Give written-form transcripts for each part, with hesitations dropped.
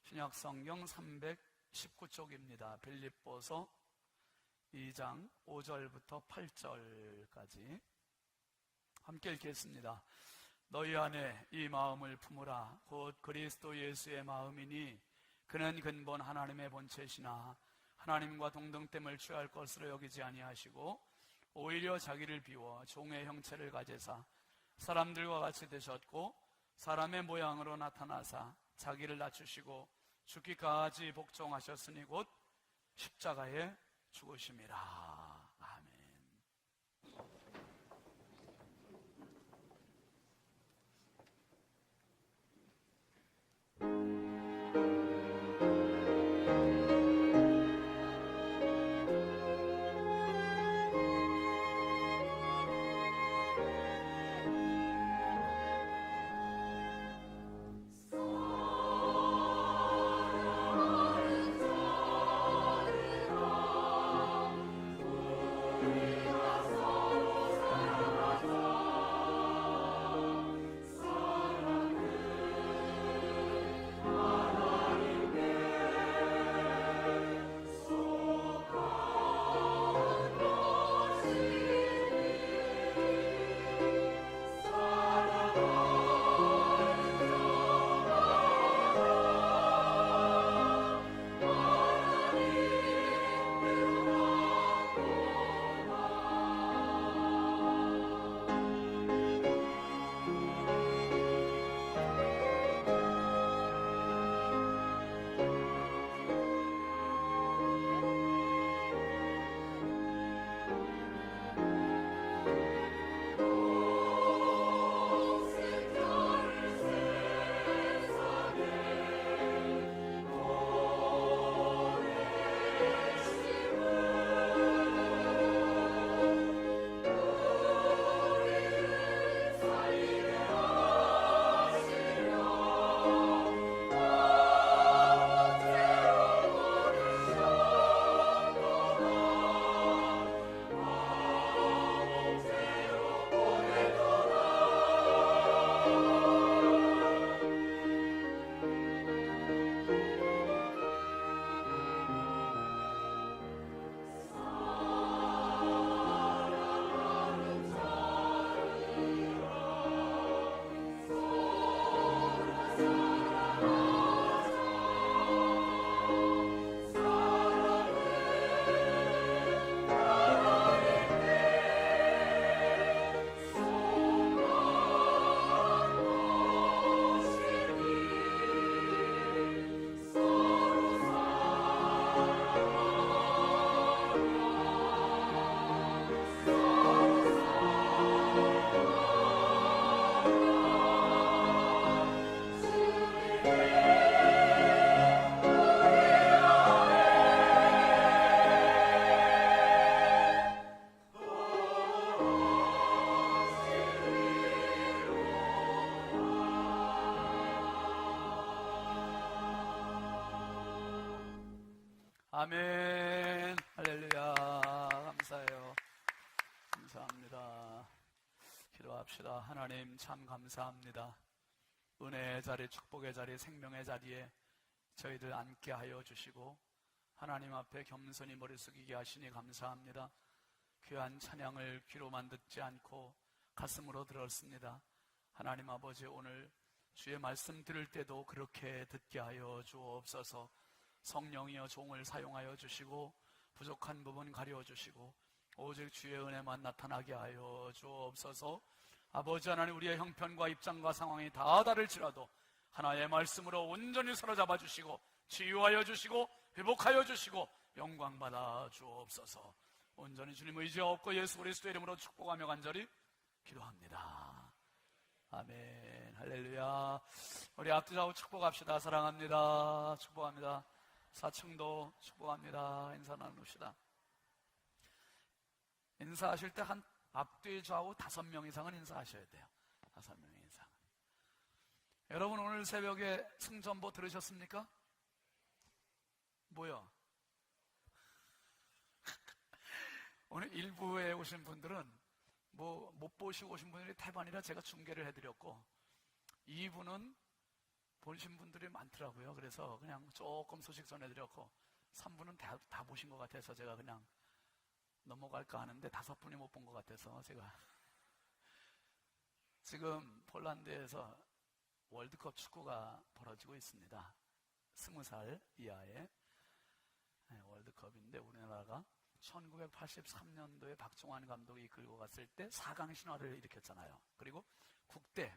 신약성경 319쪽입니다. 빌립보서 2장 5절부터 8절까지 함께 읽겠습니다. 너희 안에 이 마음을 품으라. 곧 그리스도 예수의 마음이니 그는 근본 하나님의 본체시나 하나님과 동등됨을 취할 것으로 여기지 아니하시고 오히려 자기를 비워 종의 형체를 가지사 사람들과 같이 되셨고 사람의 모양으로 나타나사 자기를 낮추시고 죽기까지 복종하셨으니 곧 십자가에 죽으심이라. 아멘. 아멘. 할렐루야. 감사해요. 감사합니다. 기도합시다. 하나님 참 감사합니다. 은혜의 자리, 축복의 자리, 생명의 자리에 저희들 앉게 하여 주시고 하나님 앞에 겸손히 머리 숙이게 하시니 감사합니다. 귀한 찬양을 귀로만 듣지 않고 가슴으로 들었습니다. 하나님 아버지, 오늘 주의 말씀 들을 때도 그렇게 듣게 하여 주옵소서. 성령이여 종을 사용하여 주시고 부족한 부분 가려주시고 오직 주의 은혜만 나타나게 하여 주옵소서. 아버지 하나님, 우리의 형편과 입장과 상황이 다 다를지라도 하나의 말씀으로 온전히 사로잡아 주시고 치유하여 주시고 회복하여 주시고 영광받아 주옵소서. 온전히 주님 의지하옵고 예수 그리스도의 이름으로 축복하며 간절히 기도합니다. 아멘. 할렐루야. 우리 앞뒤 좌우 축복합시다. 사랑합니다. 축복합니다. 4층도 축복합니다. 인사 나눕시다. 인사하실 때 한 앞뒤 좌우 5명 이상은 인사하셔야 돼요. 5명 이상. 여러분, 오늘 새벽에 승전보 들으셨습니까? 뭐요? 오늘 일부에 오신 분들은 못 보시고 오신 분들이 태반이라 제가 중계를 해드렸고, 2부는 보신 분들이 많더라고요. 그래서 그냥 조금 소식 전해드렸고 3분은 다 보신 것 같아서 제가 그냥 넘어갈까 하는데 5분이 못 본 것 같아서 제가 지금 폴란드에서 월드컵 축구가 벌어지고 있습니다. 20살 이하의 월드컵인데 우리나라가 1983년도에 박종환 감독이 이끌고 갔을 때 4강 신화를 일으켰잖아요. 그리고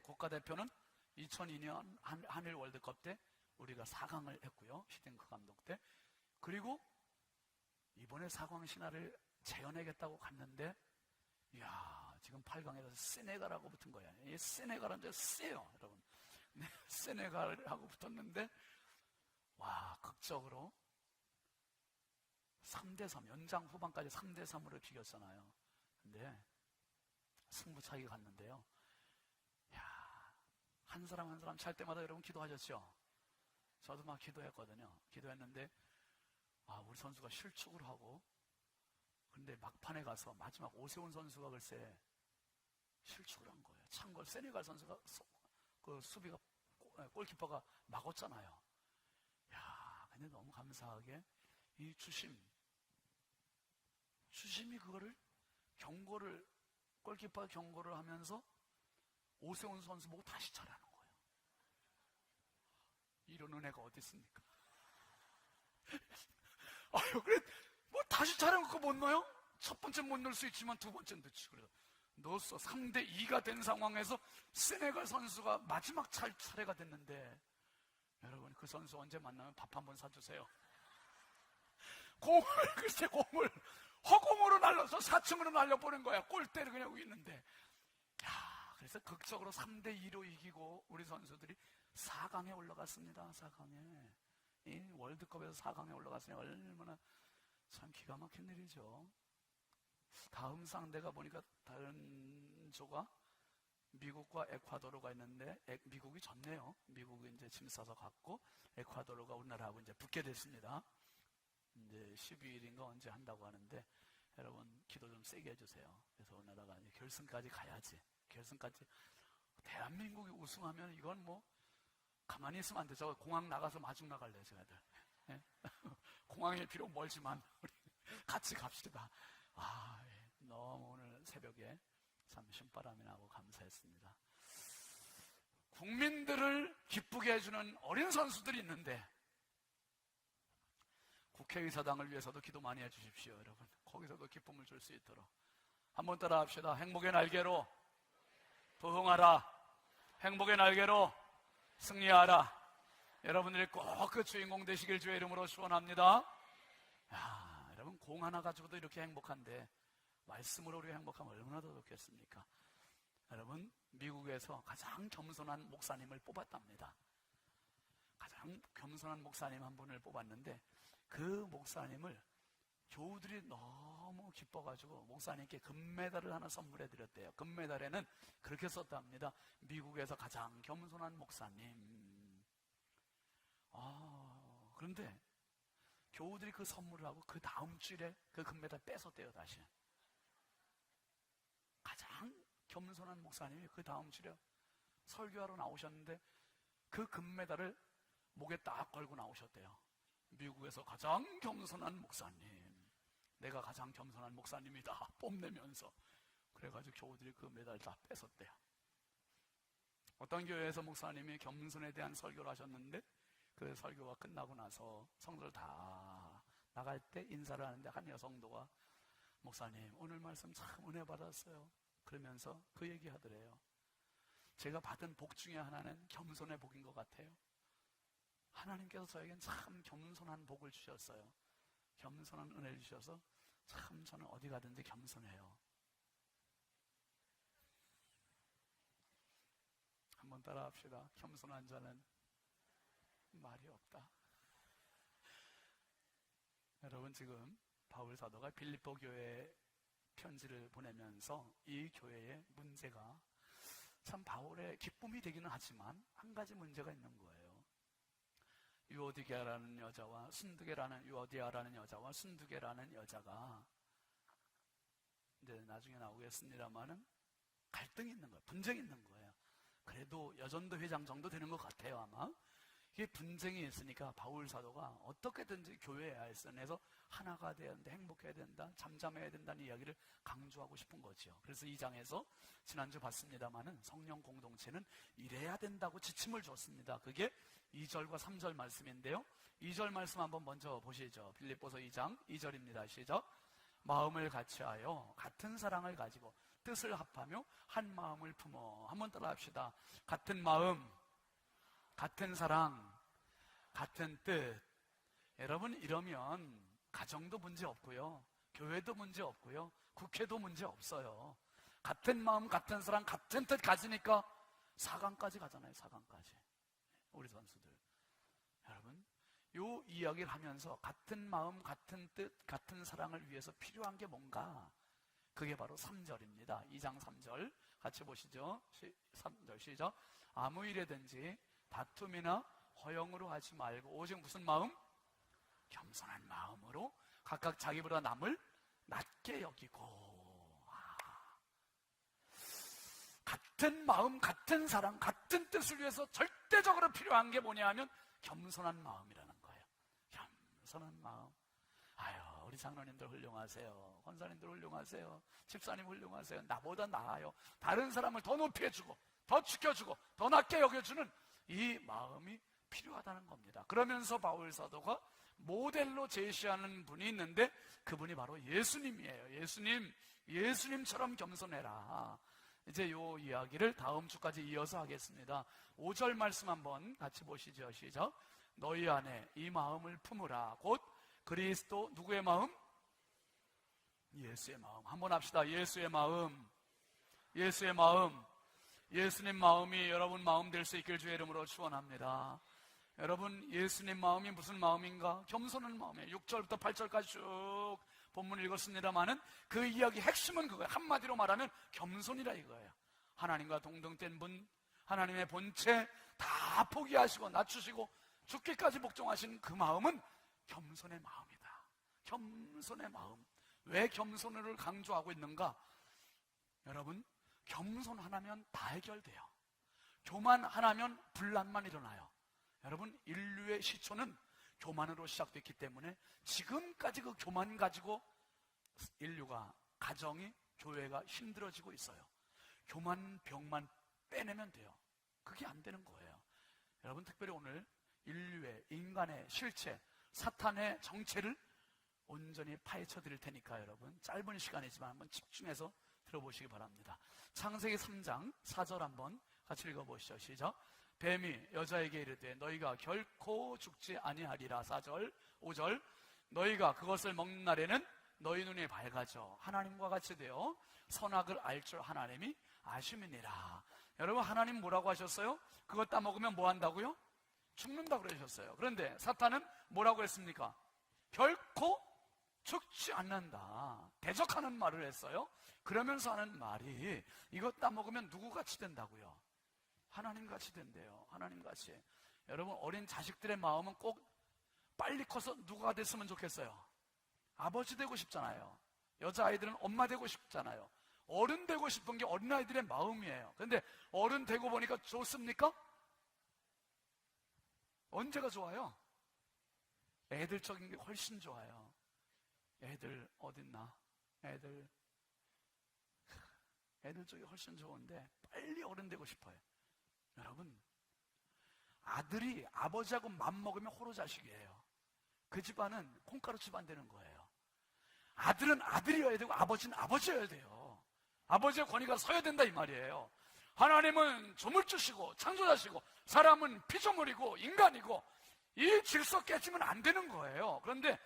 국가대표는 2002년 한일 월드컵 때 우리가 4강을 했고요. 히딩크 감독 때. 그리고 이번에 4강 신화를 재현하겠다고 갔는데 이야, 지금 8강에서 세네갈하고 붙은 거예요. 이 세네갈은 좀 세요, 여러분. 네, 세네갈하고 붙었는데 와, 극적으로 3대3, 연장 후반까지 3대3으로 비겼잖아요. 근데 승부차기 갔는데요. 야, 한 사람 한 사람 찰 때마다 여러분 기도하셨죠? 저도 막 기도했거든요. 기도했는데 우리 선수가 실축을 하고, 근데 막판에 가서 마지막 오세훈 선수가 글쎄 실축을 한 거예요. 참고로 세네갈 선수가 그 수비가 골키퍼가 막았잖아요. 야, 근데 너무 감사하게 이 주심이 그거를 골키퍼 경고를 하면서 오세훈 선수 보고 다시 차라는 거예요. 이런 은혜가 어디 있습니까? 그래, 뭐 다시 차라는 거 못 넣어요? 첫 번째 못 넣을 수 있지만 두 번째는 넣지. 그래서 넣었어. 3대2가 된 상황에서 세네갈 선수가 마지막 차례가 됐는데, 여러분 그 선수 언제 만나면 밥 한번 사주세요. 공을 허공으로 날려서 4층으로 날려보낸 거야. 골대를 그냥 있는데. 야, 그래서 극적으로 3대2로 이기고 우리 선수들이 4강에 올라갔습니다. 4강에. 이 월드컵에서 4강에 올라갔으니 얼마나 참 기가 막힌 일이죠. 다음 상대가 보니까 다른 조가 미국과 에콰도르가 있는데 미국이 졌네요. 미국이 이제 짐 싸서 갔고 에콰도르가 우리나라하고 이제 붙게 됐습니다. 이제 12일인가 언제 한다고 하는데 여러분 기도 좀 세게 해주세요. 그래서 우리나라가 이제 결승까지 가야지. 결승까지. 대한민국이 우승하면 이건 뭐 가만히 있으면 안 되죠. 공항 나가서 마중 나갈래요, 저희들. 네? 공항이 비록 멀지만 우리 같이 갑시다. 너무 오늘 새벽에 참 신바람이 나고 감사했습니다. 국민들을 기쁘게 해주는 어린 선수들이 있는데 국회의사당을 위해서도 기도 많이 해주십시오, 여러분. 거기서도 기쁨을 줄 수 있도록 한번 따라 합시다. 행복의 날개로 부흥하라. 행복의 날개로 승리하라. 여러분들이 꼭 그 주인공 되시길 주의 이름으로 축원합니다. 여러분 공 하나 가지고도 이렇게 행복한데 말씀으로 우리가 행복하면 얼마나 더 좋겠습니까? 여러분 미국에서 가장 겸손한 목사님을 뽑았답니다. 가장 겸손한 목사님 한 분을 뽑았는데 그 목사님을 교우들이 너무 기뻐가지고 목사님께 금메달을 하나 선물해 드렸대요. 금메달에는 그렇게 썼답니다. 미국에서 가장 겸손한 목사님. 그런데 교우들이 그 선물을 하고 그 다음 주일에 그 금메달 뺏었대요. 다시. 가장 겸손한 목사님이 그 다음 주일에 설교하러 나오셨는데 그 금메달을 목에 딱 걸고 나오셨대요. 미국에서 가장 겸손한 목사님, 내가 가장 겸손한 목사님이다 뽐내면서. 그래가지고 교우들이 그 메달 다 뺏었대요. 어떤 교회에서 목사님이 겸손에 대한 설교를 하셨는데 그 설교가 끝나고 나서 성도들 다 나갈 때 인사를 하는데 한 여성도가 목사님 오늘 말씀 참 은혜 받았어요. 그러면서 그 얘기 하더래요. 제가 받은 복 중에 하나는 겸손의 복인 것 같아요. 하나님께서 저에겐 참 겸손한 복을 주셨어요. 겸손한 은혜를 주셔서 참 저는 어디 가든지 겸손해요. 한번 따라 합시다. 겸손한 자는 말이 없다. 여러분 지금 바울 사도가 빌립보 교회에 편지를 보내면서 이 교회의 문제가 참 바울의 기쁨이 되기는 하지만 한 가지 문제가 있는 거예요. 유오디게라는 여자와 유오디아라는 여자와 순두계라는 여자가 이제 나중에 나오겠습니다만은 갈등이 있는 거예요. 분쟁이 있는 거예요. 그래도 여전도 회장 정도 되는 것 같아요, 아마. 이게 분쟁이 있으니까 바울 사도가 어떻게든지 교회 안에서 하나가 되어야 된다, 행복해야 된다, 잠잠해야 된다는 이야기를 강조하고 싶은 거죠. 그래서 이 장에서 지난주 봤습니다마는 성령 공동체는 이래야 된다고 지침을 줬습니다. 그게 2절과 3절 말씀인데요. 2절 말씀 한번 먼저 보시죠. 빌립보서 2장 2절입니다. 시작. 마음을 같이하여 같은 사랑을 가지고 뜻을 합하며 한 마음을 품어. 한번 따라 합시다. 같은 마음, 같은 사랑, 같은 뜻. 여러분, 이러면 가정도 문제 없고요, 교회도 문제 없고요, 국회도 문제 없어요. 같은 마음, 같은 사랑, 같은 뜻 가지니까 4강까지 가잖아요. 4강까지. 우리 선수들, 여러분, 요 이야기를 하면서 같은 마음, 같은 뜻, 같은 사랑을 위해서 필요한 게 뭔가, 그게 바로 3절입니다. 2장 3절 같이 보시죠. 3절 시작. 아무 일에든지 다툼이나 허영으로 하지 말고 오직 무슨 마음? 겸손한 마음으로 각각 자기보다 남을 낮게 여기고. 같은 마음, 같은 사랑, 같은 뜻을 위해서 절대적으로 필요한 게 뭐냐 하면 겸손한 마음이라는 거예요. 겸손한 마음. 아유, 우리 장로님들 훌륭하세요. 권사님들 훌륭하세요. 집사님 훌륭하세요. 나보다 나아요. 다른 사람을 더 높이 해주고 더 지켜주고 더 낮게 여겨주는 이 마음이 필요하다는 겁니다. 그러면서 바울 사도가 모델로 제시하는 분이 있는데 그분이 바로 예수님이에요. 예수님처럼 겸손해라. 이제 요 이야기를 다음 주까지 이어서 하겠습니다. 5절 말씀 한번 같이 보시죠. 시작. 너희 안에 이 마음을 품으라. 곧 그리스도 누구의 마음? 예수의 마음. 한번 합시다. 예수의 마음. 예수의 마음. 예수님 마음이 여러분 마음 될 수 있길 주의 이름으로 축원합니다. 여러분, 예수님 마음이 무슨 마음인가? 겸손한 마음이에요. 6절부터 8절까지 쭉 본문을 읽었습니다마는 그 이야기 핵심은 그거예요. 한마디로 말하면 겸손이라 이거예요. 하나님과 동등된 분, 하나님의 본체 다 포기하시고 낮추시고 죽기까지 복종하신 그 마음은 겸손의 마음이다. 겸손의 마음. 왜 겸손을 강조하고 있는가? 여러분, 겸손 하나면 다 해결돼요. 교만 하나면 분란만 일어나요. 여러분, 인류의 시초는 교만으로 시작됐기 때문에 지금까지 그 교만 가지고 인류가, 가정이, 교회가 힘들어지고 있어요. 교만 병만 빼내면 돼요. 그게 안 되는 거예요. 여러분, 특별히 오늘 인류의, 인간의 실체, 사탄의 정체를 온전히 파헤쳐 드릴 테니까 여러분 짧은 시간이지만 한번 집중해서 들어보시기 바랍니다. 창세기 3장 4절 한번 같이 읽어보시죠. 시작. 뱀이 여자에게 이르되 너희가 결코 죽지 아니하리라. 4절 5절 너희가 그것을 먹는 날에는 너희 눈이 밝아져 하나님과 같이 되어 선악을 알 줄 하나님이 아심이니라. 여러분, 하나님 뭐라고 하셨어요? 그것 따먹으면 뭐 한다고요? 죽는다고 그러셨어요. 그런데 사탄은 뭐라고 했습니까? 결코 죽지 않는다. 대적하는 말을 했어요. 그러면서 하는 말이 이것 따먹으면 누구같이 된다고요? 하나님같이 된대요. 하나님같이. 여러분, 어린 자식들의 마음은 꼭 빨리 커서 누가 됐으면 좋겠어요? 아버지 되고 싶잖아요. 여자아이들은 엄마 되고 싶잖아요. 어른 되고 싶은 게 어린아이들의 마음이에요. 그런데 어른 되고 보니까 좋습니까? 언제가 좋아요? 애들적인 게 훨씬 좋아요. 애들 어딨나? 애들 쪽이 훨씬 좋은데 빨리 어른 되고 싶어요. 여러분, 아들이 아버지하고 맘먹으면 호로자식이에요. 그 집안은 콩가루 집안 되는 거예요. 아들은 아들이어야 되고 아버지는 아버지여야 돼요. 아버지의 권위가 서야 된다 이 말이에요. 하나님은 조물주시고 창조자시고 사람은 피조물이고 인간이고 이 질서 깨지면 안 되는 거예요. 그런데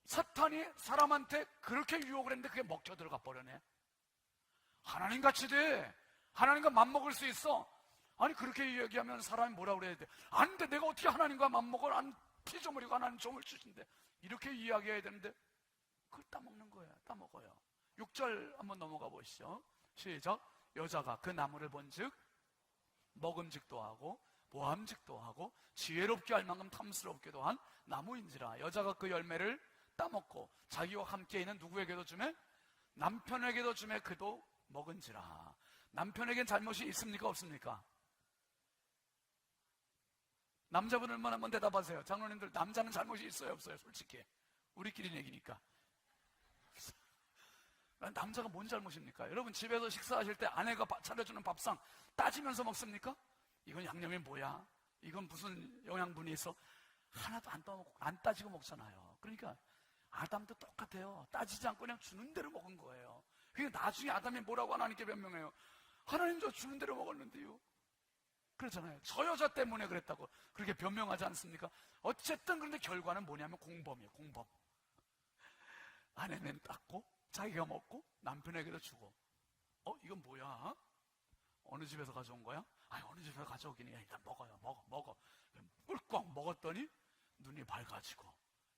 사탄이 사람한테 그렇게 유혹을 했는데 그게 먹혀 들어가 버려네. 하나님같이 돼. 하나님과 맘먹을 수 있어. 아니, 그렇게 얘기하면 사람이 뭐라 그래야 돼? 안 돼. 내가 어떻게 하나님과 맘먹어? 난 피조물이고 하나님 조물주신데. 이렇게 이야기해야 되는데 그걸 따먹는 거예요. 따먹어요. 6절 한번 넘어가 보시죠. 시작. 여자가 그 나무를 본즉 먹음직도 하고 보암직도 하고 지혜롭게 할 만큼 탐스럽기도 한 나무인지라. 여자가 그 열매를 따먹고 자기와 함께 있는 누구에게도 주매? 남편에게도 주매 그도 먹은지라. 남편에겐 잘못이 있습니까? 없습니까? 남자분들만 한번 대답하세요. 장로님들, 남자는 잘못이 있어요, 없어요? 솔직히 우리끼리 얘기니까. 남자가 뭔 잘못입니까? 여러분, 집에서 식사하실 때 아내가 차려주는 밥상 따지면서 먹습니까? 이건 양념이 뭐야? 이건 무슨 영양분이 있어? 하나도 안 따지고 먹잖아요. 그러니까 아담도 똑같아요. 따지지 않고 그냥 주는 대로 먹은 거예요. 그러니까 나중에 아담이 뭐라고 하나님께 변명해요? 하나님, 저 주는 대로 먹었는데요. 그렇잖아요. 저 여자 때문에 그랬다고 그렇게 변명하지 않습니까? 어쨌든 그런데 결과는 뭐냐면 공범이에요. 공범. 아내는 닦고 자기가 먹고 남편에게도 주고. 이건 뭐야? 어느 집에서 가져온 거야? 아니, 어느 집에서 가져오긴 해. 일단 먹어요. 먹어. 꿀꺽 먹었더니 눈이 밝아지고,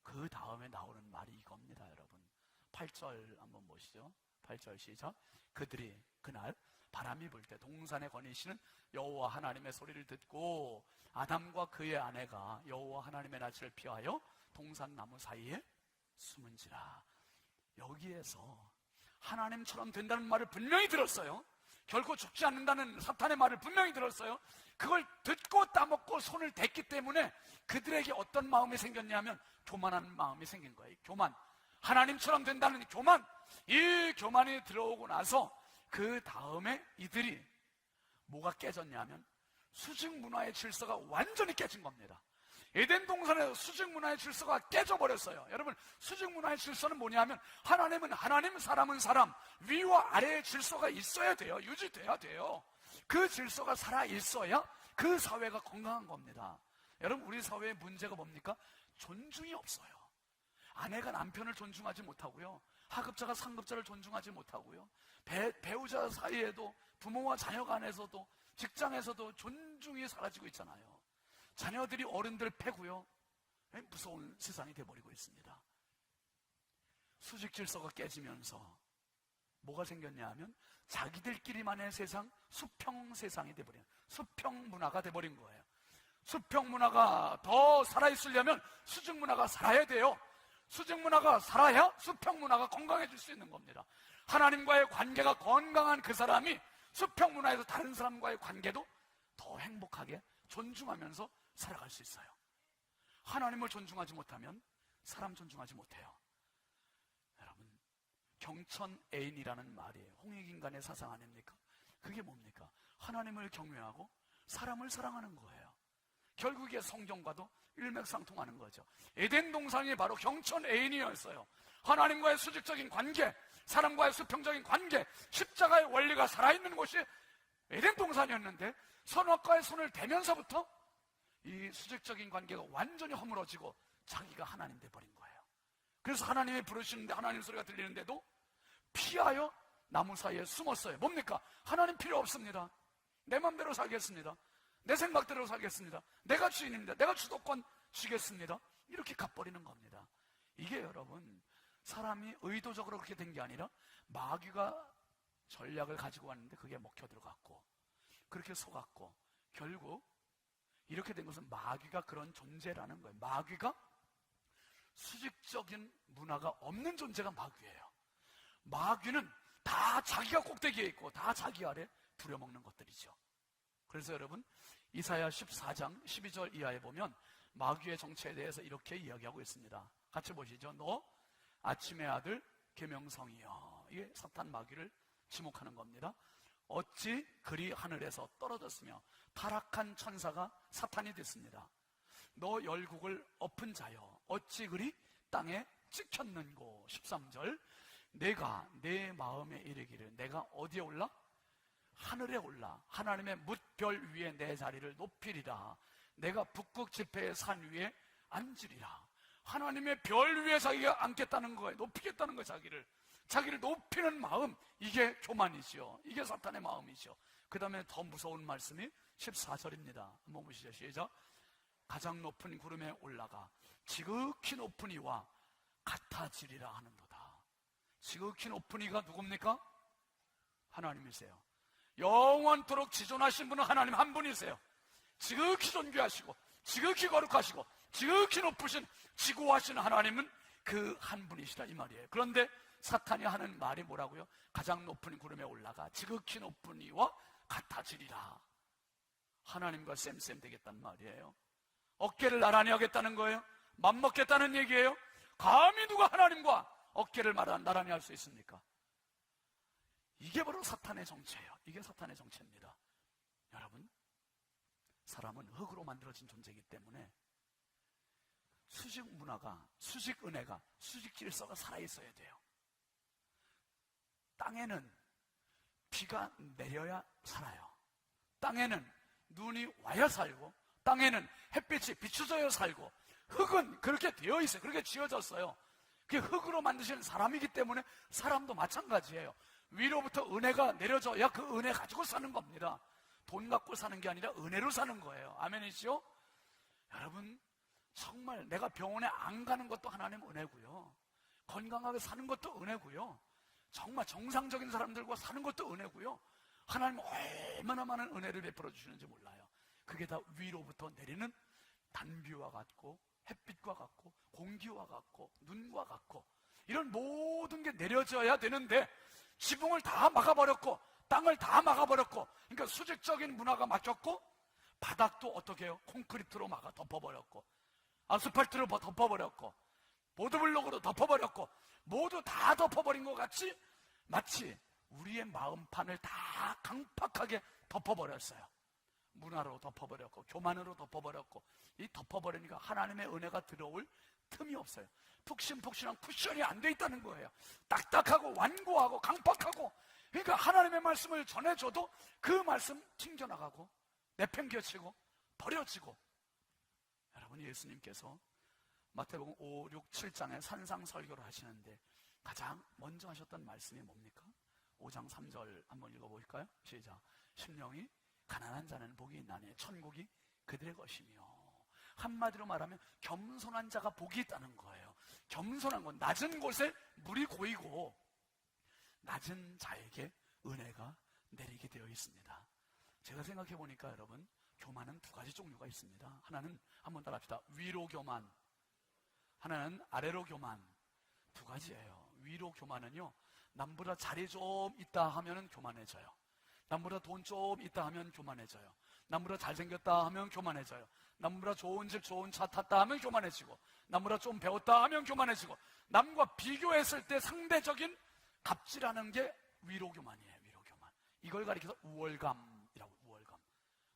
그 다음에 나오는 말이 이겁니다, 여러분. 8절 한번 보시죠. 8절 시작. 그들이 그날 바람이 불 때 동산에 거니시는 여호와 하나님의 소리를 듣고 아담과 그의 아내가 여호와 하나님의 낯을 피하여 동산 나무 사이에 숨은지라. 여기에서 하나님처럼 된다는 말을 분명히 들었어요. 결코 죽지 않는다는 사탄의 말을 분명히 들었어요. 그걸 듣고 따먹고 손을 댔기 때문에 그들에게 어떤 마음이 생겼냐면 교만한 마음이 생긴 거예요. 교만. 하나님처럼 된다는 교만. 이 교만이 들어오고 나서 그 다음에 이들이 뭐가 깨졌냐면 수직 문화의 질서가 완전히 깨진 겁니다. 에덴 동산에서 수직 문화의 질서가 깨져버렸어요. 여러분, 수직 문화의 질서는 뭐냐면 하나님은 하나님, 사람은 사람, 위와 아래의 질서가 있어야 돼요. 유지돼야 돼요. 그 질서가 살아있어야 그 사회가 건강한 겁니다. 여러분, 우리 사회의 문제가 뭡니까? 존중이 없어요. 아내가 남편을 존중하지 못하고요, 하급자가 상급자를 존중하지 못하고요, 배우자 사이에도, 부모와 자녀 간에서도, 직장에서도 존중이 사라지고 있잖아요. 자녀들이 어른들 패고요, 무서운 세상이 돼버리고 있습니다. 수직 질서가 깨지면서 뭐가 생겼냐 하면 자기들끼리만의 세상, 수평 세상이 돼버린, 수평 문화가 돼버린 거예요. 수평 문화가 더 살아있으려면 수직 문화가 살아야 돼요. 수직 문화가 살아야 수평 문화가 건강해질 수 있는 겁니다. 하나님과의 관계가 건강한 그 사람이 수평 문화에서 다른 사람과의 관계도 더 행복하게 존중하면서 살아갈 수 있어요. 하나님을 존중하지 못하면 사람 존중하지 못해요. 여러분, 경천애인이라는 말이에요. 홍익인간의 사상 아닙니까? 그게 뭡니까? 하나님을 경외하고 사람을 사랑하는 거예요. 결국에 성경과도 일맥상통하는 거죠. 에덴 동산이 바로 경천애인이었어요. 하나님과의 수직적인 관계, 사람과의 수평적인 관계, 십자가의 원리가 살아있는 곳이 에덴 동산이었는데 선악과의 손을 대면서부터 이 수직적인 관계가 완전히 허물어지고 자기가 하나님 돼버린 거예요. 그래서 하나님이 부르시는데 하나님 소리가 들리는데도 피하여 나무 사이에 숨었어요. 뭡니까? 하나님 필요 없습니다. 내 맘대로 살겠습니다. 내 생각대로 살겠습니다. 내가 주인입니다. 내가 주도권 쥐겠습니다. 이렇게 가버리는 겁니다. 이게 여러분, 사람이 의도적으로 그렇게 된 게 아니라 마귀가 전략을 가지고 왔는데 그게 먹혀 들어갔고, 그렇게 속았고, 결국 이렇게 된 것은 마귀가 그런 존재라는 거예요. 마귀가 수직적인 문화가 없는 존재가 마귀예요. 마귀는 다 자기가 꼭대기에 있고 다 자기 아래 부려먹는 것들이죠. 그래서 여러분, 이사야 14장 12절 이하에 보면 마귀의 정체에 대해서 이렇게 이야기하고 있습니다. 같이 보시죠. 너 아침의 아들 계명성이여. 이게 사탄 마귀를 지목하는 겁니다. 어찌 그리 하늘에서 떨어졌으며 타락한 천사가 사탄이 됐습니다. 너 열국을 엎은 자여, 어찌 그리 땅에 찍혔는고. 13절, 내가 내 마음에 이르기를 내가 어디에 올라? 하늘에 올라 하나님의 뭇별 위에 내 자리를 높이리라. 내가 북극 지폐의 산 위에 앉으리라. 하나님의 별 위에 자기가 앉겠다는 거예요. 높이겠다는 거예요. 자기를 높이는 마음, 이게 교만이죠. 이게 사탄의 마음이죠. 그 다음에 더 무서운 말씀이 14절입니다. 한번 보시죠. 시작. 가장 높은 구름에 올라가 지극히 높은 이와 같아지리라 하는도다. 지극히 높은 이가 누굽니까? 하나님이세요. 영원토록 지존하신 분은 하나님 한 분이세요. 지극히 존귀하시고 지극히 거룩하시고 지극히 높으신 지고하신 하나님은 그 한 분이시다, 이 말이에요. 그런데 사탄이 하는 말이 뭐라고요? 가장 높은 구름에 올라가 지극히 높은 이와 같아지리라. 하나님과 쌤쌤 되겠다는 말이에요. 어깨를 나란히 하겠다는 거예요? 맘먹겠다는 얘기예요? 감히 누가 하나님과 어깨를 나란히 할 수 있습니까? 이게 바로 사탄의 정체예요. 이게 사탄의 정체입니다. 여러분, 사람은 흙으로 만들어진 존재이기 때문에 수직 문화가, 수직 은혜가, 수직 질서가 살아있어야 돼요. 땅에는 비가 내려야 살아요. 땅에는 눈이 와야 살고, 땅에는 햇빛이 비추져야 살고, 흙은 그렇게 되어 있어요. 그렇게 지어졌어요. 그게 흙으로 만드시는 사람이기 때문에 사람도 마찬가지예요. 위로부터 은혜가 내려져야 그 은혜 가지고 사는 겁니다. 돈 갖고 사는 게 아니라 은혜로 사는 거예요. 아멘이죠? 여러분, 정말 내가 병원에 안 가는 것도 하나님 은혜고요, 건강하게 사는 것도 은혜고요, 정말 정상적인 사람들과 사는 것도 은혜고요, 하나님 얼마나 많은 은혜를 베풀어 주시는지 몰라요. 그게 다 위로부터 내리는 단비와 같고, 햇빛과 같고, 공기와 같고, 눈과 같고, 이런 모든 게 내려져야 되는데 지붕을 다 막아버렸고, 땅을 다 막아버렸고, 그러니까 수직적인 문화가 막혔고, 바닥도 어떻게 해요? 콘크리트로 막아 덮어버렸고, 아스팔트로 덮어버렸고, 보드블록으로 덮어버렸고, 모두 다 덮어버린 것 같이 마치 우리의 마음판을 다 강팍하게 덮어버렸어요. 문화로 덮어버렸고, 교만으로 덮어버렸고, 이 덮어버리니까 하나님의 은혜가 들어올 틈이 없어요. 푹신푹신한 쿠션이 안 돼 있다는 거예요. 딱딱하고 완고하고 강팍하고. 그러니까 하나님의 말씀을 전해줘도 그 말씀 튕겨나가고, 내팽겨치고, 버려지고. 여러분, 예수님께서 마태복음 5, 6, 7장에 산상설교를 하시는데 가장 먼저 하셨던 말씀이 뭡니까? 5장 3절 한번 읽어볼까요? 시작. 심령이 가난한 자는 복이 있나니 천국이 그들의 것이며. 한마디로 말하면 겸손한 자가 복이 있다는 거예요. 겸손한 건 낮은 곳에 물이 고이고 낮은 자에게 은혜가 내리게 되어 있습니다. 제가 생각해 보니까 여러분, 교만은 두 가지 종류가 있습니다. 하나는 한번 따라합시다. 위로 교만, 하나는 아래로 교만. 두 가지예요. 위로 교만은요, 남보다 자리 좀 있다 하면 교만해져요. 남보다 돈 좀 있다 하면 교만해져요. 남보다 잘생겼다 하면 교만해져요. 남보다 좋은 집 좋은 차 탔다 하면 교만해지고, 남보다 좀 배웠다 하면 교만해지고, 남과 비교했을 때 상대적인 갑질하는 게 위로 교만이에요. 위로 교만. 이걸 가리켜서 우월감이라고.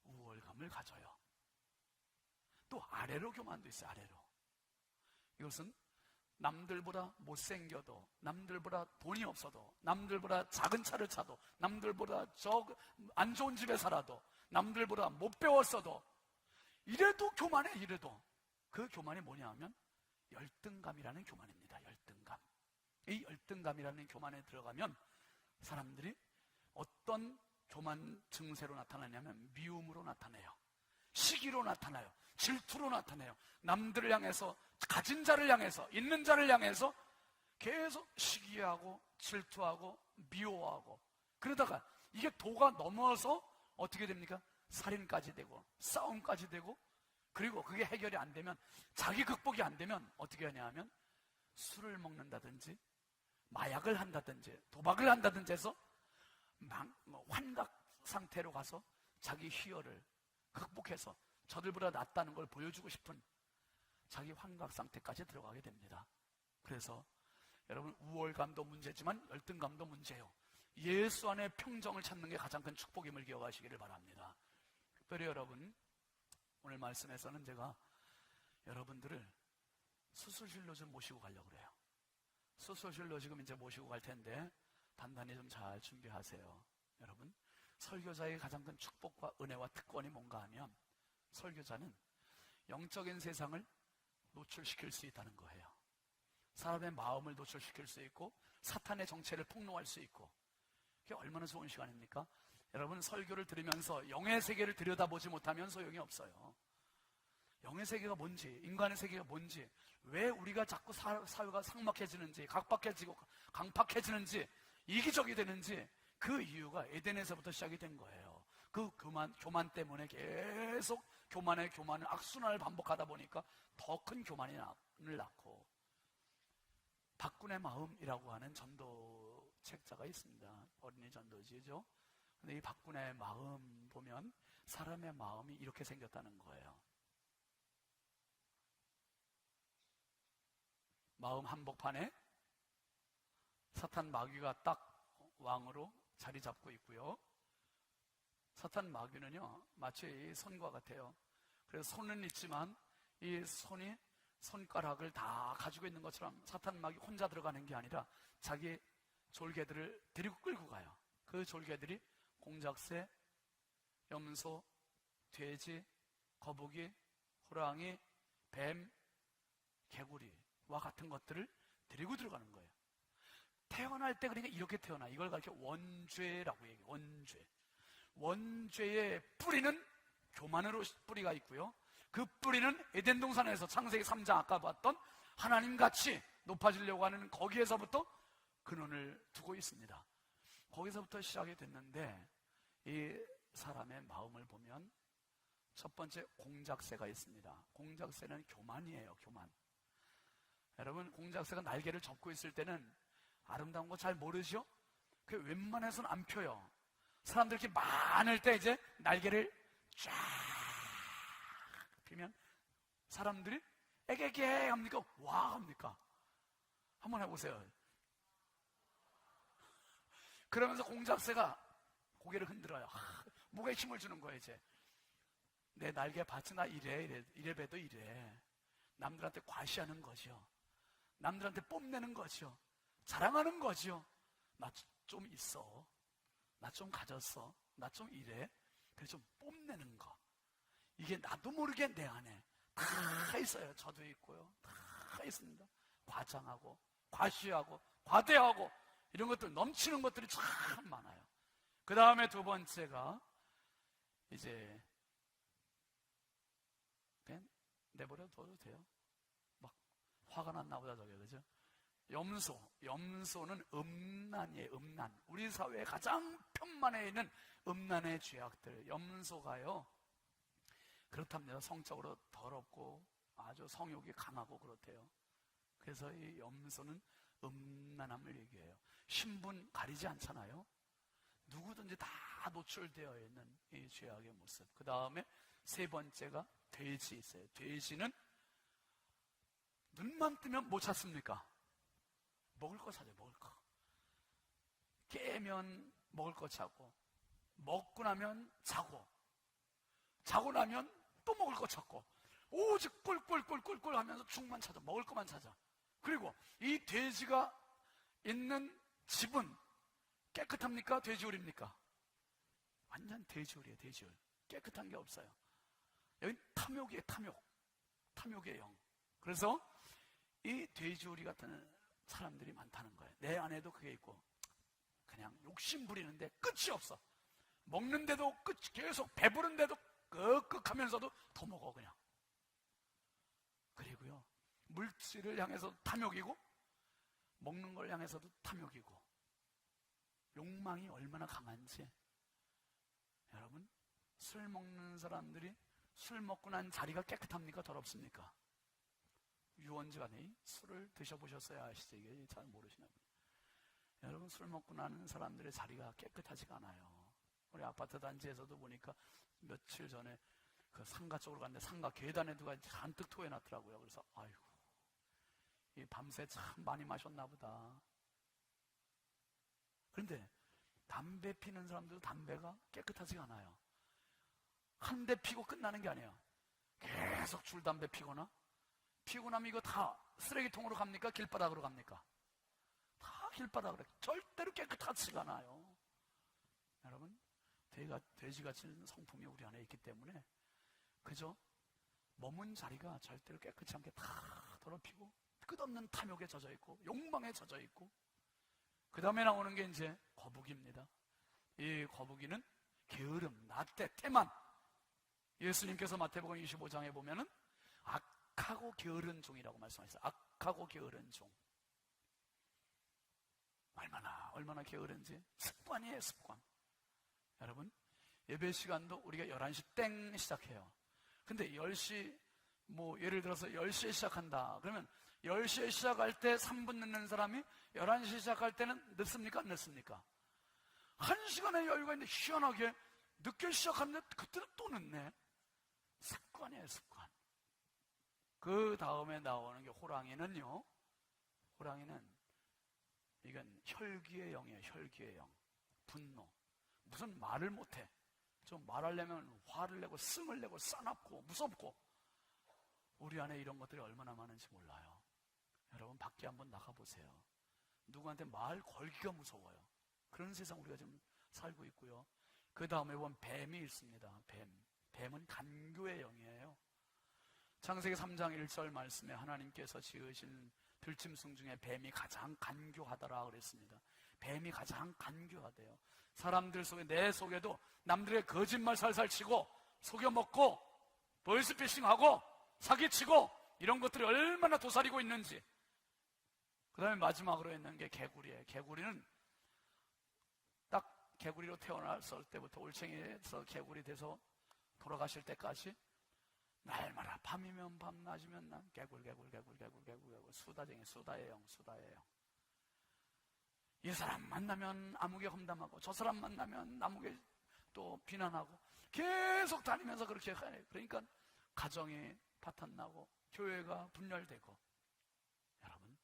우월감을 가져요. 또 아래로 교만도 있어요. 아래로. 이것은 남들보다 못생겨도, 남들보다 돈이 없어도, 남들보다 작은 차를 차도, 남들보다 안 좋은 집에 살아도, 남들보다 못 배웠어도, 이래도 교만해. 이래도. 그 교만이 뭐냐 하면 열등감이라는 교만입니다. 열등감. 이 열등감이라는 교만에 들어가면 사람들이 어떤 교만 증세로 나타나냐면 미움으로 나타내요. 시기로 나타나요. 질투로 나타내요. 남들을 향해서, 가진 자를 향해서, 있는 자를 향해서 계속 시기하고 질투하고 미워하고, 그러다가 이게 도가 넘어서 어떻게 됩니까? 살인까지 되고 싸움까지 되고, 그리고 그게 해결이 안 되면, 자기 극복이 안 되면 어떻게 하냐 하면 술을 먹는다든지 마약을 한다든지 도박을 한다든지 해서 환각 상태로 가서 자기 희열을 극복해서 저들보다 낫다는 걸 보여주고 싶은 자기 환각 상태까지 들어가게 됩니다. 그래서 여러분, 우월감도 문제지만 열등감도 문제예요. 예수 안에 평정을 찾는 게 가장 큰 축복임을 기억하시기를 바랍니다. 특별히 여러분, 오늘 말씀에서는 제가 여러분들을 수술실로 좀 모시고 가려고 그래요. 수술실로 지금 이제 모시고 갈 텐데 단단히 좀 잘 준비하세요. 여러분, 설교자의 가장 큰 축복과 은혜와 특권이 뭔가 하면, 설교자는 영적인 세상을 노출시킬 수 있다는 거예요. 사람의 마음을 노출시킬 수 있고 사탄의 정체를 폭로할 수 있고, 그게 얼마나 좋은 시간입니까? 여러분, 설교를 들으면서 영의 세계를 들여다보지 못하면 소용이 없어요. 영의 세계가 뭔지, 인간의 세계가 뭔지, 왜 우리가 자꾸 사회가 삭막해지는지, 각박해지고 강팍해지는지, 이기적이 되는지, 그 이유가 에덴에서부터 시작이 된 거예요. 그 교만 때문에 계속 교만을 악순환을 반복하다 보니까 더 큰 교만을 낳고, 박군의 마음이라고 하는 전도 책자가 있습니다. 어린이 전도지죠. 근데 이 박군의 마음 보면 사람의 마음이 이렇게 생겼다는 거예요. 마음 한복판에 사탄 마귀가 딱 왕으로 자리 잡고 있고요. 사탄 마귀는요, 마치 손과 같아요. 그래서 손은 있지만 이 손이 손가락을 다 가지고 있는 것처럼 사탄 마귀 혼자 들어가는 게 아니라 자기 졸개들을 데리고 끌고 가요. 그 졸개들이 공작새, 염소, 돼지, 거북이, 호랑이, 뱀, 개구리와 같은 것들을 데리고 들어가는 거예요. 태어날 때 그러니까 이렇게 태어나. 이걸 가르쳐 원죄라고 얘기해요. 원죄. 원죄의 뿌리는 교만으로 뿌리가 있고요. 그 뿌리는 에덴 동산에서 창세기 3장 아까 봤던 하나님같이 높아지려고 하는 거기에서부터 근원을 두고 있습니다. 거기서부터 시작이 됐는데 이 사람의 마음을 보면 첫 번째 공작새가 있습니다. 공작새는 교만이에요. 교만. 여러분, 공작새가 날개를 접고 있을 때는 아름다운 거 잘 모르죠? 그 웬만해서는 안 펴요. 사람들 이렇게 많을 때 이제 날개를 쫙 펴면 사람들이 에게게 합니까? 와 합니까? 한번 해보세요. 그러면서 공작새가 고개를 흔들어요. 목에 힘을 주는 거예요. 이제 내 날개 봤지? 나 이래 봬도 이래. 남들한테 과시하는 거죠. 남들한테 뽐내는 거죠. 자랑하는 거죠. 나 좀 있어. 나 좀 가졌어. 나 좀 이래. 그래서 좀 뽐내는 거. 이게 나도 모르게 내 안에 다 있어요. 저도 있고요. 다 있습니다. 과장하고 과시하고 과대하고 이런 것들, 넘치는 것들이 참 많아요. 그 다음에 두 번째가 이제 그냥 내버려둬도 돼요. 막 화가 났나 보다 저게, 그죠? 염소는 음란이에요. 음란. 우리 사회에 가장 편만에 있는 음란의 죄악들. 염소가요 그렇답니다. 성적으로 더럽고 아주 성욕이 강하고 그렇대요. 그래서 이 염소는 음란함을 얘기해요. 신분 가리지 않잖아요. 누구든지 다 노출되어 있는 이 죄악의 모습. 그 다음에 세 번째가 돼지 있어요. 돼지는 눈만 뜨면 뭐 찾습니까? 먹을 거 찾아요. 먹을 거. 깨면 먹을 거 찾고, 먹고 나면 자고 나면 또 먹을 거 찾고, 오직 꿀꿀꿀꿀꿀 하면서 죽만 찾아. 먹을 거만 찾아. 그리고 이 돼지가 있는 집은 깨끗합니까? 돼지울입니까? 완전 돼지울이에요. 돼지울. 깨끗한 게 없어요. 여기 탐욕이에요. 탐욕의 영. 그래서 이 돼지우리 같은 사람들이 많다는 거예요. 내 안에도 그게 있고 그냥 욕심 부리는데 끝이 없어. 먹는데도 계속 배부른데도 끄끄하면서도 더 먹어 그냥. 그리고요 물질을 향해서 탐욕이고 먹는 걸 향해서도 탐욕이고 욕망이 얼마나 강한지. 여러분, 술 먹는 사람들이 술 먹고 난 자리가 깨끗합니까? 더럽습니까? 유원지 간에 술을 드셔보셨어야 아시죠? 이게 잘 모르시나 보네요. 여러분, 술 먹고 나는 사람들의 자리가 깨끗하지가 않아요. 우리 아파트 단지에서도 보니까 며칠 전에 그 상가 쪽으로 갔는데 상가 계단에 누가 잔뜩 토해놨더라고요. 그래서 아이고, 이 밤새 참 많이 마셨나 보다. 그런데 담배 피는 사람들도 담배가 깨끗하지가 않아요. 한 대 피고 끝나는 게 아니에요. 계속 줄담배 피거나, 피고 나면 이거 다 쓰레기통으로 갑니까? 길바닥으로 갑니까? 다 길바닥으로. 절대로 깨끗하지가 않아요. 여러분, 돼지같이 성품이 우리 안에 있기 때문에 그저 머문 자리가 절대로 깨끗이 않게 다 더럽히고 끝없는 탐욕에 젖어 있고 욕망에 젖어 있고, 그 다음에 나오는 게 이제 거북이입니다. 이 거북이는 게으름, 나태, 태만. 예수님께서 마태복음 25장에 보면은 악하고 게으른 종이라고 말씀하셨어요. 악하고 게으른 종. 얼마나 게으른지. 습관이에요, 습관. 여러분, 예배 시간도 우리가 11시 땡 시작해요. 근데 10시, 예를 들어서 10시에 시작한다. 그러면 10시에 시작할 때 3분 늦는 사람이 11시에 시작할 때는 늦습니까? 안 늦습니까? 1시간의 여유가 있는데 희한하게 늦게 시작하는데 그때는 또 늦네. 습관이에요, 습관. 그 다음에 나오는 게 호랑이는요, 호랑이는 이건 혈기의 영이에요. 혈기의 영. 분노. 무슨 말을 못해. 좀 말하려면 화를 내고 승을 내고 싸납고 무섭고. 우리 안에 이런 것들이 얼마나 많은지 몰라요. 여러분 밖에 한번 나가보세요. 누구한테 말 걸기가 무서워요. 그런 세상 우리가 지금 살고 있고요. 그 다음에 보면 뱀이 있습니다. 뱀은 간교의 영이에요. 창세기 3장 1절 말씀에 하나님께서 지으신 들짐승 중에 뱀이 가장 간교하더라 그랬습니다. 뱀이 가장 간교하대요. 사람들 속에, 내 속에도 남들의 거짓말 살살 치고 속여먹고 보이스피싱하고 사기치고 이런 것들이 얼마나 도사리고 있는지. 그 다음에 마지막으로 있는 게 개구리예요. 개구리는 딱 개구리로 태어났을 때부터 올챙이에서 개구리 돼서 돌아가실 때까지 날마다 밤이면 밤, 낮이면 낮, 개굴 수다쟁이, 수다의 영. 이 사람 만나면 아무개 험담하고 저 사람 만나면 아무개 또 비난하고 계속 다니면서 그렇게 해요. 그러니까 가정이 파탄나고 교회가 분열되고. 여러분,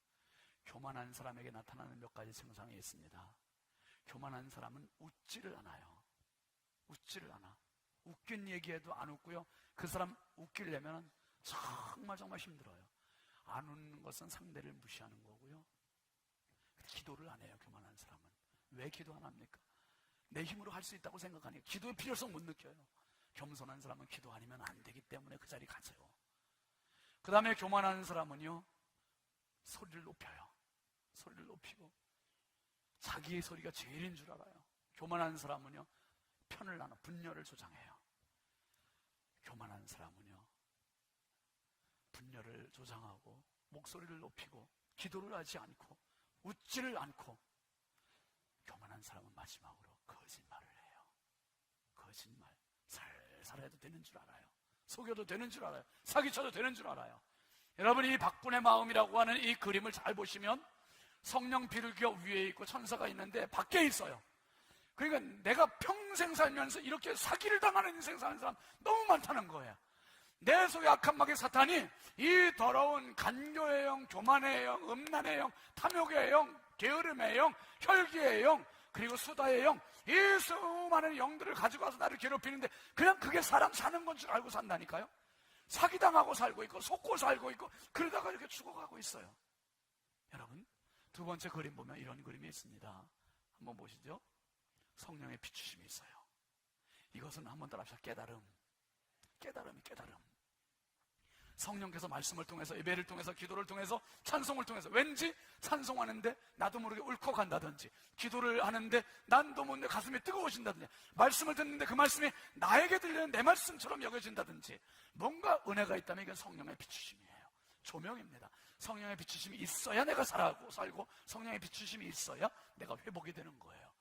교만한 사람에게 나타나는 몇 가지 증상이 있습니다. 교만한 사람은 웃지를 않아요. 웃지를 않아. 웃긴 얘기해도 안 웃고요. 그 사람 웃기려면 정말 힘들어요. 안 웃는 것은 상대를 무시하는 거고요. 기도를 안 해요. 교만한 사람은. 왜 기도 안 합니까? 내 힘으로 할 수 있다고 생각하니까 기도의 필요성 못 느껴요. 겸손한 사람은 기도 아니면 안 되기 때문에 그 자리 가세요. 그 다음에 교만한 사람은요, 소리를 높여요. 소리를 높이고 자기의 소리가 제일인 줄 알아요. 교만한 사람은요, 편을 나눠 분열을 조장해요. 교만한 사람은요, 분열을 조장하고 목소리를 높이고 기도를 하지 않고 웃지를 않고. 교만한 사람은 마지막으로 거짓말을 해요. 거짓말. 살살 해도 되는 줄 알아요. 속여도 되는 줄 알아요. 사기쳐도 되는 줄 알아요. 여러분, 이 박분의 마음이라고 하는 이 그림을 잘 보시면 성령 비둘기가 위에 있고 천사가 있는데 밖에 있어요. 그러니까 내가 평생 살면서 이렇게 사기를 당하는 인생 사는 사람 너무 많다는 거예요. 내 속에 악한 마귀 사탄이 이 더러운 간교의 영, 교만의 영, 음란의 영, 탐욕의 영, 게으름의 영, 혈기의 영, 그리고 수다의 영, 이 수많은 영들을 가지고 와서 나를 괴롭히는데 그냥 그게 사람 사는 건 줄 알고 산다니까요. 사기당하고 살고 있고 속고 살고 있고 그러다가 이렇게 죽어가고 있어요. 여러분, 두 번째 그림 보면 이런 그림이 있습니다. 한번 보시죠. 성령의 비추심이 있어요. 이것은 한번 더 합시다. 깨달음. 성령께서 말씀을 통해서, 예배를 통해서, 기도를 통해서, 찬송을 통해서 왠지 찬송하는데 나도 모르게 울컥한다든지, 기도를 하는데 난도 모르게 가슴이 뜨거워진다든지, 말씀을 듣는데 그 말씀이 나에게 들리는 내 말씀처럼 여겨진다든지, 뭔가 은혜가 있다면 이건 성령의 비추심이에요. 조명입니다. 성령의 비추심이 있어야 내가 살고 성령의 비추심이 있어야 내가 회복이 되는 거예요.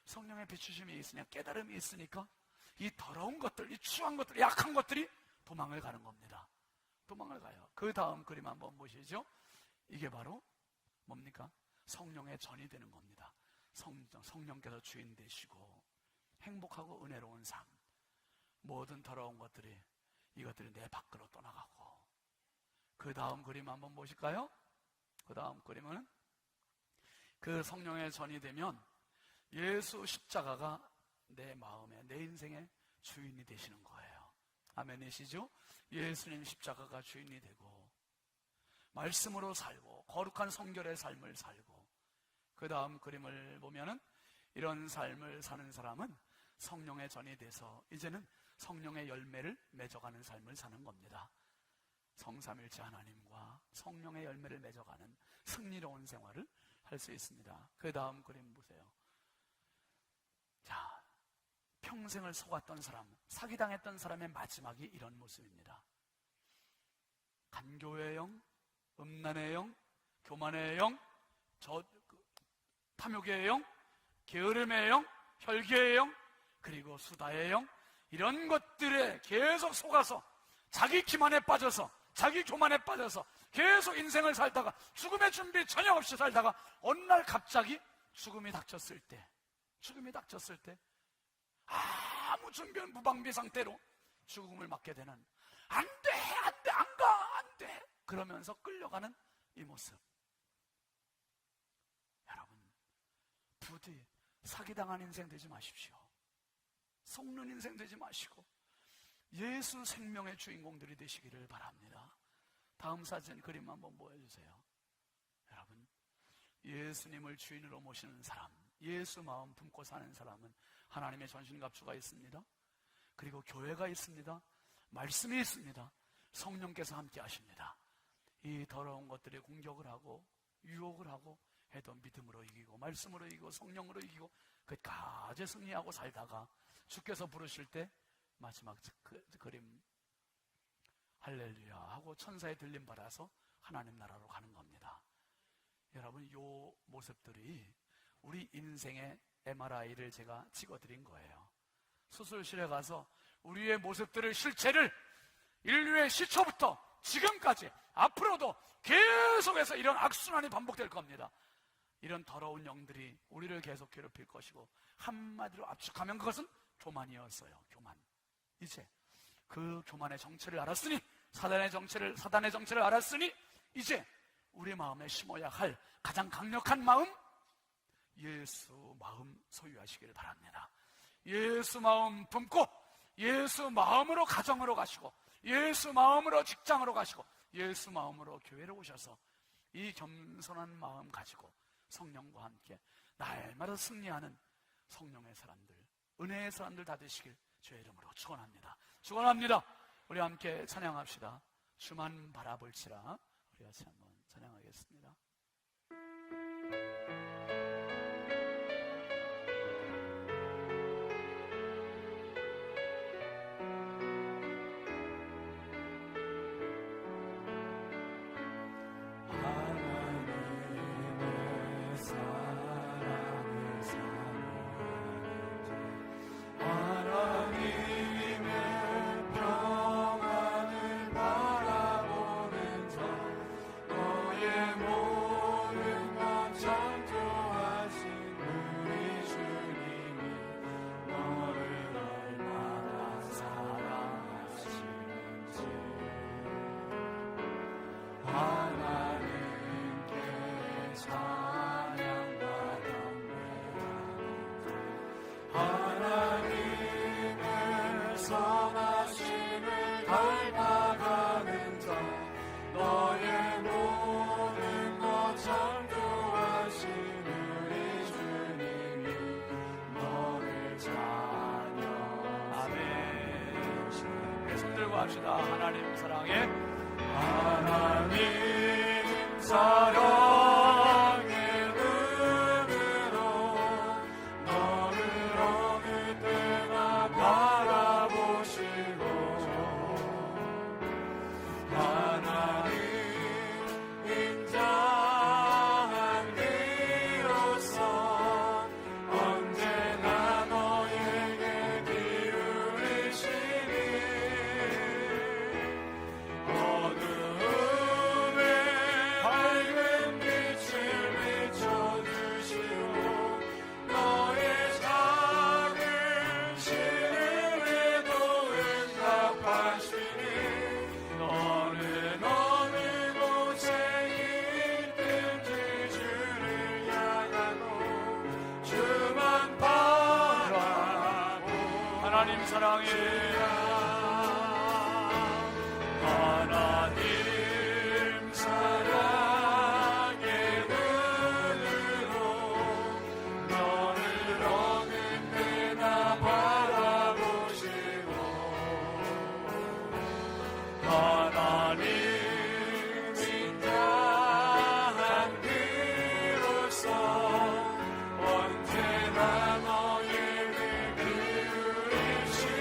성령의 비추심이 있으냐, 깨달음이 있으니까 이 더러운 것들, 이 추한 것들, 약한 것들이 도망을 가는 겁니다. 도망을 가요. 그 다음 그림 한번 보시죠. 이게 바로 뭡니까? 성령의 전이 되는 겁니다. 성령께서 주인 되시고 행복하고 은혜로운 삶, 모든 더러운 것들이, 이것들이 내 밖으로 떠나가고. 그 다음 그림 한번 보실까요? 그 다음 그림은 그 성령의 전이 되면 예수 십자가가 내 마음에, 내 인생의 주인이 되시는 거예요. 아멘이시죠? 예수님 십자가가 주인이 되고 말씀으로 살고 거룩한 성결의 삶을 살고, 그 다음 그림을 보면은 이런 삶을 사는 사람은 성령의 전이 돼서 이제는 성령의 열매를 맺어가는 삶을 사는 겁니다. 성삼일체 하나님과 성령의 열매를 맺어가는 승리로운 생활을 할 수 있습니다. 그 다음 그림 보세요. 자, 평생을 속았던 사람, 사기당했던 사람의 마지막이 이런 모습입니다. 간교의 영, 음란의 영, 교만의 영, 탐욕의 영, 게으름의 영, 혈기의 영, 그리고 수다의 영, 이런 것들에 계속 속아서 자기 기만에 빠져서, 자기 교만에 빠져서 계속 인생을 살다가 죽음의 준비 전혀 없이 살다가 어느 날 갑자기 죽음이 닥쳤을 때 아무 준비 무방비 상태로 죽음을 맞게 되는, 안 돼, 안 가, 안 돼 그러면서 끌려가는 이 모습. 부디 사기당한 인생 되지 마십시오. 속는 인생 되지 마시고 예수 생명의 주인공들이 되시기를 바랍니다. 다음 사진 그림 한번 보여주세요. 여러분, 예수님을 주인으로 모시는 사람, 예수 마음 품고 사는 사람은 하나님의 전신갑주가 있습니다. 그리고 교회가 있습니다. 말씀이 있습니다. 성령께서 함께 하십니다. 이 더러운 것들에 공격을 하고 유혹을 하고 해도 믿음으로 이기고 말씀으로 이기고 성령으로 이기고 끝까지 승리하고 살다가 주께서 부르실 때 마지막 그림 할렐루야 하고 천사의 들림 받아서 하나님 나라로 가는 겁니다. 여러분, 이 모습들이 우리 인생의 MRI를 제가 찍어드린 거예요. 수술실에 가서 우리의 모습들을, 실체를 인류의 시초부터 지금까지 앞으로도 계속해서 이런 악순환이 반복될 겁니다. 이런 더러운 영들이 우리를 계속 괴롭힐 것이고, 한마디로 압축하면 그것은 교만이었어요. 교만. 이제 그 교만의 정체를 알았으니, 사단의 정체를 알았으니, 이제 우리 마음에 심어야 할 가장 강력한 마음, 예수 마음 소유하시기를 바랍니다. 예수 마음 품고 예수 마음으로 가정으로 가시고 예수 마음으로 직장으로 가시고 예수 마음으로 교회로 오셔서 이 겸손한 마음 가지고 성령과 함께 날마다 승리하는 성령의 사람들, 은혜의 사람들 다 되시길 주의 이름으로 축원합니다. 축원합니다. 우리 함께 찬양합시다. 주만 바라볼지라. 우리 같이 한번 찬양하겠습니다. 합시다. 하나님 사랑에, 하나님 사랑의 눈으로 너를 어느 때나 바라보시고, 하나님 인자한 그로서 언제나 너에게 기울이시니 하나님 사랑해, 하나님 사랑의 눈으로 너를 어느 때나 바라보시고, 하나님 인자한 그로서 언제나 너에게 기울이시니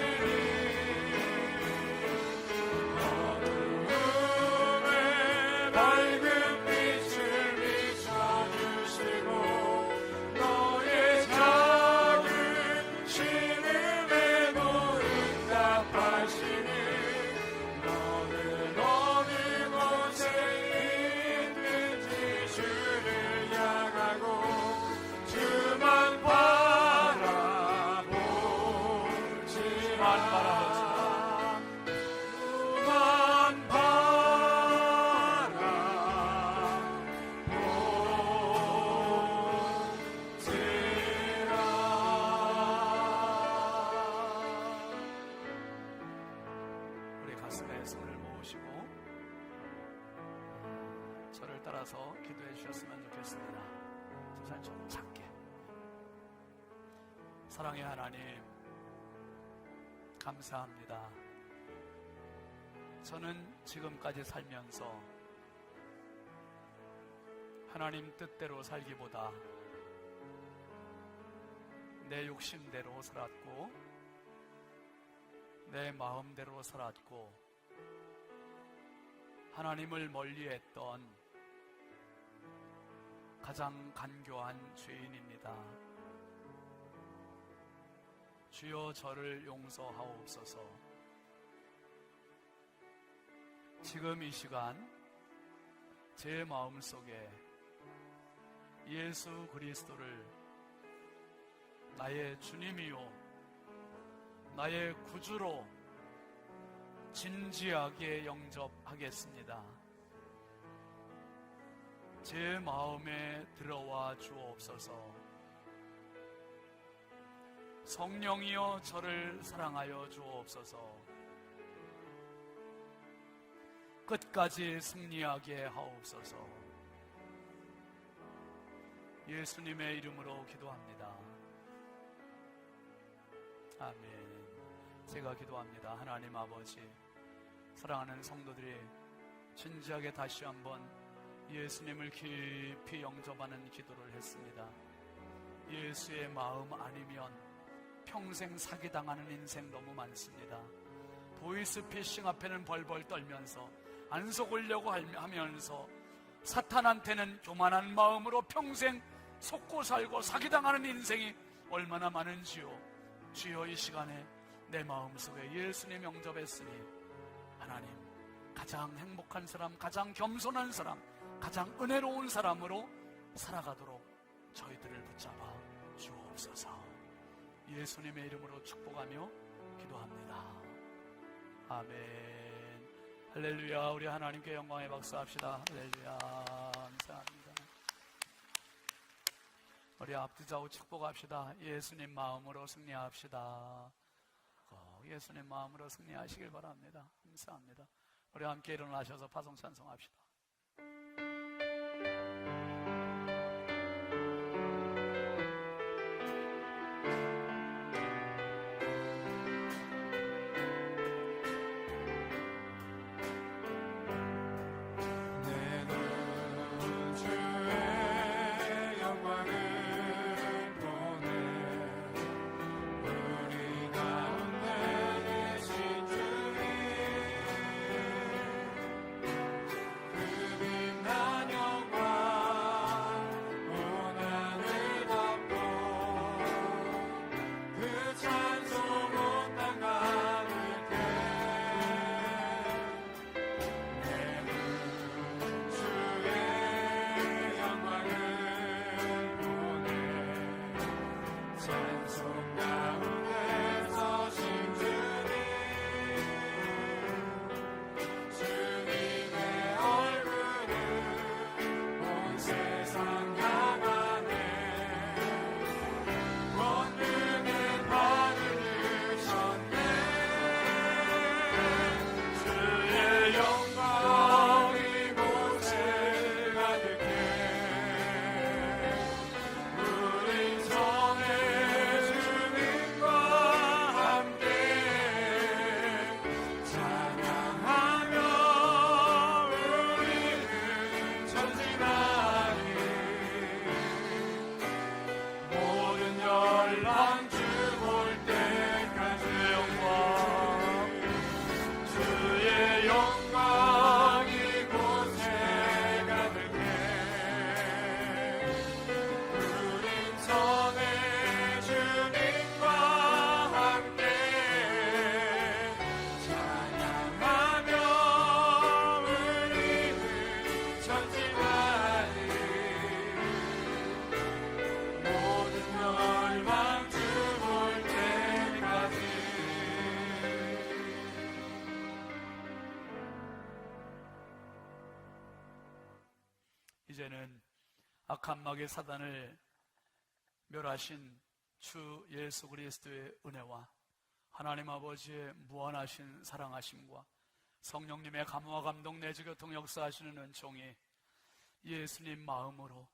저를 따라서 기도해 주셨으면 좋겠습니다. 좀 좀 작게. 사랑의 하나님, 감사합니다. 저는 지금까지 살면서 하나님 뜻대로 살기보다 내 욕심대로 살았고 내 마음대로 살았고 하나님을 멀리했던 가장 간교한 죄인입니다. 주여 저를 용서하옵소서. 지금 이 시간 제 마음속에 예수 그리스도를 나의 주님이요 나의 구주로 진지하게 영접하겠습니다. 제 마음에 들어와 주옵소서. 성령이여 저를 사랑하여 주옵소서. 끝까지 승리하게 하옵소서. 예수님의 이름으로 기도합니다. 아멘. 제가 기도합니다. 하나님 아버지, 사랑하는 성도들이 진지하게 다시 한번 예수님을 깊이 영접하는 기도를 했습니다. 예수의 마음 아니면 평생 사기당하는 인생 너무 많습니다. 보이스피싱 앞에는 벌벌 떨면서 안 속으려고 하면서 사탄한테는 교만한 마음으로 평생 속고 살고 사기당하는 인생이 얼마나 많은지요. 주여 이 시간에 내 마음속에 예수님 영접했으니 하나님 가장 행복한 사람, 가장 겸손한 사람, 가장 은혜로운 사람으로 살아가도록 저희들을 붙잡아 주옵소서. 예수님의 이름으로 축복하며 기도합니다. 아멘. 할렐루야. 우리 하나님께 영광의 박수 합시다. 할렐루야. 감사합니다. 우리 앞뒤 좌우 축복합시다. 예수님 마음으로 승리합시다. 예수님 마음으로 승리하시길 바랍니다. 감사합니다. 우리 함께 일어나셔서 파송 찬송합시다. 이제는 악한 마귀 사단을 멸하신 주 예수 그리스도의 은혜와 하나님 아버지의 무한하신 사랑하심과 성령님의 감화와 감동 내주 교통 역사하시는 은총이 예수님 마음으로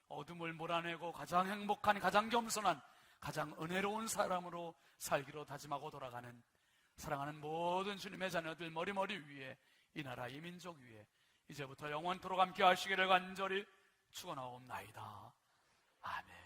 어둠을 몰아내고 가장 행복한, 가장 겸손한, 가장 은혜로운 사람으로 살기로 다짐하고 돌아가는 사랑하는 모든 주님의 자녀들 머리머리 위에, 이 나라 이 민족 위에 이제부터 영원토록 함께 하시기를 간절히 축원하옵나이다. 아멘.